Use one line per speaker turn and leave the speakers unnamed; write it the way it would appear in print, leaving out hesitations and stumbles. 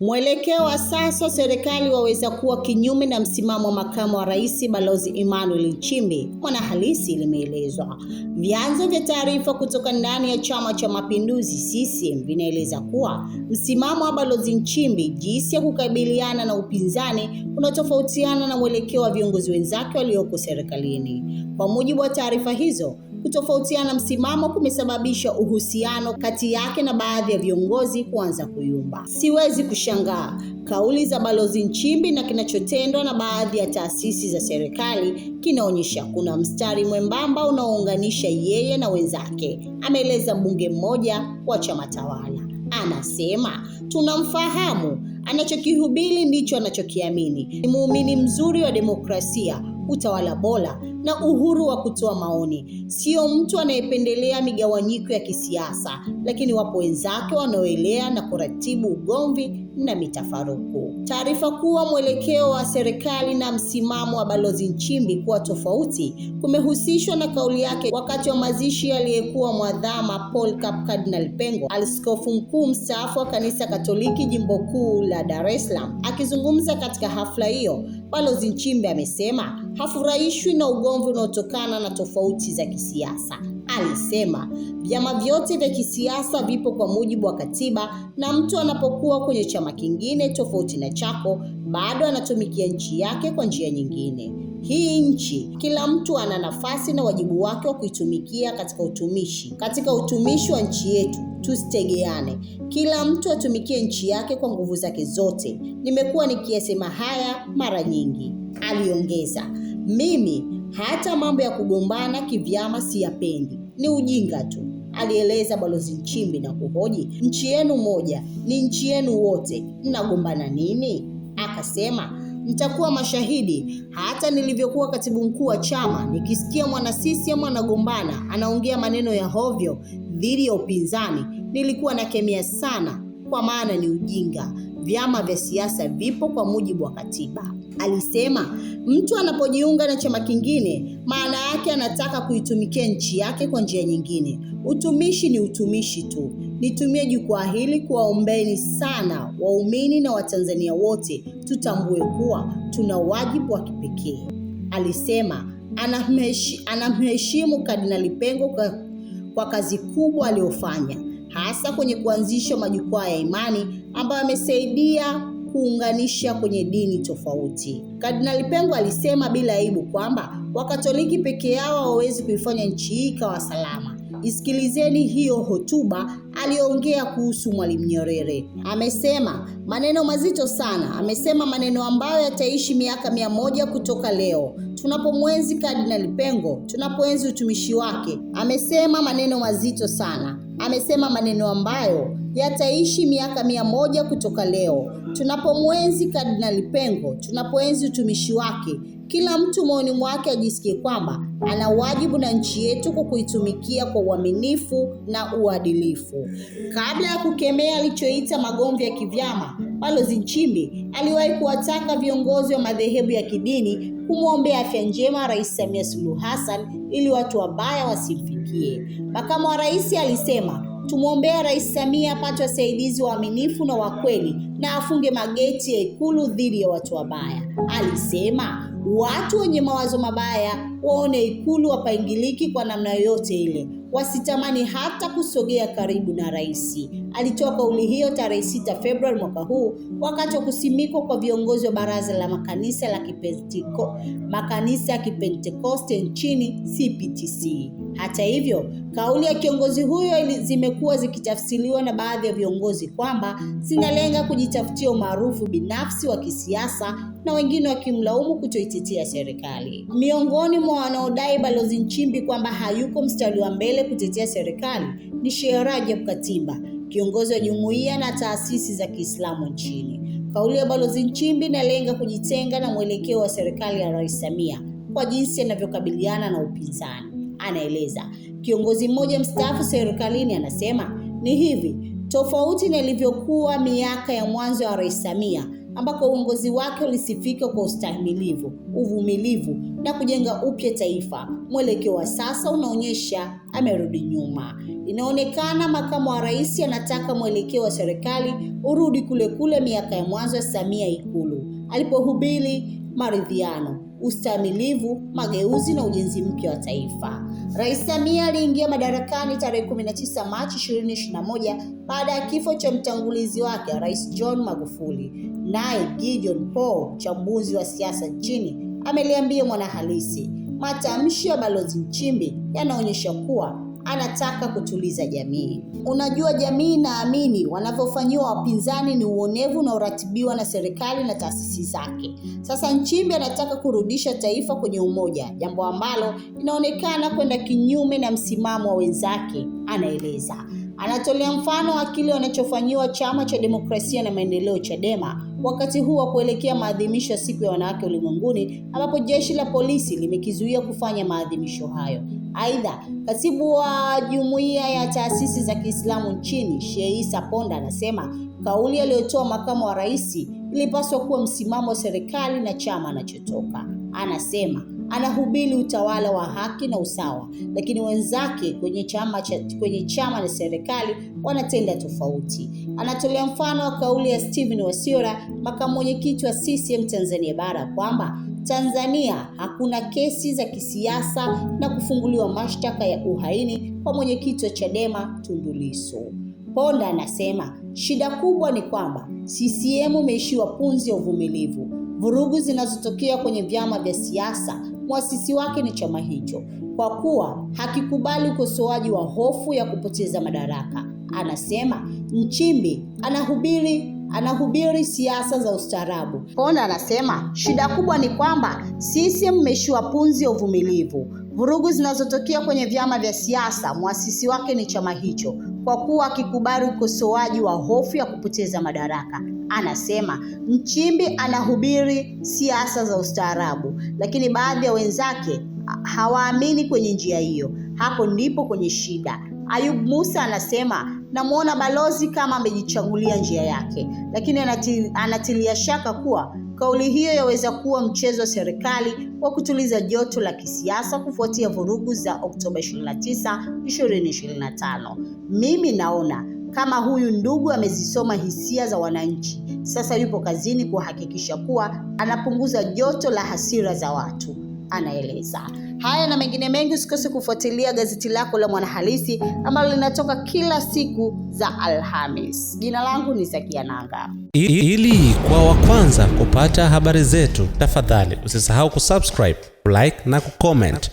Mwelekeo wa sasa serikali waweza kuwa kinyume na msimamo wa makamu wa rais Balozi Emmanuel Nchimbi, Mwanahalisi limeelezwa. Vyanzo vya taarifa kutoka ndani ya Chama cha Mapinduzi CCM vinaeleza kuwa msimamo wa Balozi Nchimbi jinsi ya kukabiliana na upinzani unatofautiana na mwelekeo wa viongozi wenzake walioko serikalini. Kwa mujibu wa taarifa hizo, kutofautiana msimamo kumesababisha uhusiano kati yake na baadhi ya viongozi kuanza kuyumba. Siwezi kushangaa kauli za Balozi Nchimbi na kinachotendwa na baadhi ya taasisi za serikali kinaonyesha kuna mstari mwembamba unaounganisha yeye na wenzake, ameeleza mbunge mmoja wa chama tawala. Anasema, tunamfahamu, anachokihubiri ndicho anachokiamini. Ni muumini mzuri wa demokrasia, utawala bora na uhuru wa kutoa maoni. Sio mtu anayependelea migawanyiko ya kisiasa, lakini wapo wenzake wanaoelea na kuratibu ugomvi na mitafaruku. Taarifa kuwa mwelekeo wa serikali na msimamo wa Balozi Nchimbi kuwa tofauti kumehusishwa na kauli yake wakati wa mazishi aliyekuwa mwadhama Polycarp Cardinal Pengo, askofu mkuu mstaafu wa kanisa Katoliki jimbo kuu la Dar es Salaam. Akizungumza katika hafla hiyo, Balozi Nchimbi amesema hafurahishwi na ugomvi unaotokana na tofauti za kisiasa. Alisema vyama vyote vya kisiasa vipo kwa mujibu wa katiba, na mtu anapokuwa kwenye chama kingine tofauti na chako bado anatumikia nchi yake kwa njia nyingine. Hii nchi, kila mtu ana nafasi na wajibu wake wa kuitumikia katika utumishi wa nchi yetu. Tusitegeane, kila mtu atumikie nchi yake kwa nguvu zake zote. Nimekuwa nikiyasema haya mara nyingi, aliongeza. Mimi hata mambo ya kugombana kivyama siyapendi, ni ujinga tu, alieleza Balozi Nchimbi na kuhoji, nchi yenu moja, ni nchi yenu wote, mnagombana nini? Akasema, mtakuwa mashahidi, hata nilivyokuwa katibu mkuu wa chama, nikisikia mwana CCM anagombana, anaongea maneno ya hovyo dhidi ya upinzani, nilikuwa nakemea sana, kwa maana ni ujinga. Vyama vya siasa vipo kwa mujibu wa katiba. Alisema mtu anapojiunga na chama kingine, maana yake anataka kuitumikia nchi yake kwa njia nyingine. Utumishi ni utumishi tu. Nitumie jukwaa hili kuwaombeni sana waumini na Watanzania wote tutambue kuwa tuna wajibu wa kipekee. Alisema anamheshimu Kardinali Pengo kwa kazi kubwa aliyofanya, hasa kwenye kuanzisha majukwaa ya imani ambayo amesaidia kuunganisha kwenye dini tofauti. Kardinali Pengo alisema bila aibu kwamba Wakatoliki peke yao hawawezi kuifanya nchi hii ikawa salama. Isikilizeni hiyo hotuba aliyoongea kuhusu Mwalimu Nyerere. Amesema maneno mazito sana. Amesema maneno ambayo yataishi miaka 100 kutoka leo. Tunapomwenzi Kardinali Pengo, tunapoenzi utumishi wake. Amesema maneno mazito sana. Amesema maneno ambayo yataishi miaka 100 kutoka leo. Tunapomwenzi Kardinali Pengo, tunapoenzi utumishi wake, kila mtu moyoni mwake ajisikie kwamba ana wajibu na nchi yetu kwa kuitumikia kwa uaminifu na uadilifu. Kabla ya kukemea alichoita magomvi ya kivyama, Balozi Nchimbi aliwahi kuwataka viongozi wa madhehebu ya kidini kumwombea afya njema Rais Samia Suluhu Hassan ili watu wabaya wasimfikie. Makamu wa rais alisema, tumwombea Rais Samia apate wasaidizi waaminifu na wakweli na afunge mageti ya Ikulu dhidi ya watu wabaya. Alisema watu wenye mawazo mabaya waone Ikulu wapaingiliki kwa namna yoyote ile, wasitamani hata kusogea karibu na rais. Alitoa kauli hiyo tarehe 6 Februari mwaka huu wakati wa kusimikwa kwa viongozi wa Baraza la Makanisa ya Kipentekoste nchini CPTC. Hata hivyo, kauli ya kiongozi huyo zimekuwa zikitafsiriwa na baadhi ya viongozi kwamba zinalenga kujitafutia umaarufu binafsi wa kisiasa, na wengine wakimlaumu kutoitetea serikali. Miongoni mwa wanaodai Balozi Nchimbi kwamba hayuko mstari wa mbele kutetea serikali ni Sheikh Rajab Katimba, kiongozi wa jumuiya na taasisi za Kiislamu nchini. Kauli ya Balozi Nchimbi inalenga kujitenga na mwelekeo wa serikali ya Rais Samia kwa jinsi anavyokabiliana na upinzani. Anaeleza kiongozi mmoja mstaafu serikalini, anasema ni hivi, tofauti na ilivyokuwa miaka ya mwanzo wa Rais Samia ambako uongozi wake ulisifika kwa ustahimilivu, uvumilivu na kujenga upya taifa, mwelekeo wa sasa unaonyesha amerudi nyuma. Inaonekana makamu wa rais anataka mwelekeo wa serikali urudi kule kule miaka ya mwanzo ya Samia Ikulu, alipohubiri maridhiano, ustahimilivu, mageuzi na ujenzi mpya wa taifa. Rais Samia aliingia madarakani tarehe 19 Machi 2021 baada ya kifo cha mtangulizi wake, Rais John Magufuli. Naye Gideon Paul, mchambuzi wa siasa nchini, ameliambia Mwanahalisi, matamshi ya Balozi Nchimbi yanaonyesha kuwa anataka kutuliza jamii. Unajua, jamii inaamini wanavyofanyiwa wapinzani ni uonevu na uratibiwa na serikali na taasisi zake. Sasa Nchimbi anataka kurudisha taifa kwenye umoja, jambo ambalo inaonekana kwenda kinyume na msimamo wa wenzake, anaeleza. Anatolea mfano wa kile wanachofanyiwa Chama cha Demokrasia na Maendeleo Chadema wakati huu wa kuelekea maadhimisho ya Siku ya Wanawake Ulimwenguni, ambapo jeshi la polisi limekizuia kufanya maadhimisho hayo. Aidha, katibu wa Jumuiya ya Taasisi za Kiislamu nchini, Sheikh Issa Ponda, anasema kauli aliyotoa makamu wa rais ilipaswa kuwa msimamo wa serikali na chama anachotoka. Anasema anahubiri utawala wa haki na usawa, lakini wenzake kwenye chama na serikali wanatenda tofauti. Anatolea mfano wa kauli ya Steven Wasira, makamu mwenyekiti wa CCM Tanzania Bara, kwamba Tanzania hakuna kesi za kisiasa na kufunguliwa mashtaka ya uhaini kwa mwenyekiti wa Chadema Tundu Lissu. Ponda anasema shida kubwa ni kwamba CCM imeishiwa punzi ya uvumilivu. Vurugu zinazotokea kwenye vyama vya siasa, muasisi wake ni chama hicho, kwa kuwa hakikubali ukosoaji wa hofu ya kupoteza madaraka. Anasema Nchimbi anahubiri siasa za ustaarabu. Ponda anasema shida kubwa ni kwamba CCM imeishiwa punzi ya uvumilivu. Vurugu zinazotokea kwenye vyama vya siasa, muasisi wake ni chama hicho, kwa kuwa hakikubali ukosoaji wa hofu ya kupoteza madaraka. Anasema Nchimbi anahubiri siasa za ustaarabu, lakini baadhi ya wenzake hawaamini kwenye njia hiyo. Hapo ndipo kwenye shida. Ayub Musa anasema namuona balozi kama amejichagulia njia yake, lakini anatilia shaka kuwa kauli hiyo yaweza kuwa mchezo wa serikali wa kutuliza joto la kisiasa kufuatia vurugu za Oktoba 29, 2025. Mimi naona kama huyu ndugu amezisoma hisia za wananchi, sasa yupo kazini kuhakikisha kuwa anapunguza joto la hasira za watu, anaeleza. Haya na mengine mengi, usikose kufuatilia gazeti lako la Mwanahalisi ambalo linatoka kila siku za Alhamis. Jina langu ni Zakia Nanga.
Ili kwa wa kwanza kupata habari zetu, tafadhali usisahau kusubscribe, like na kucomment.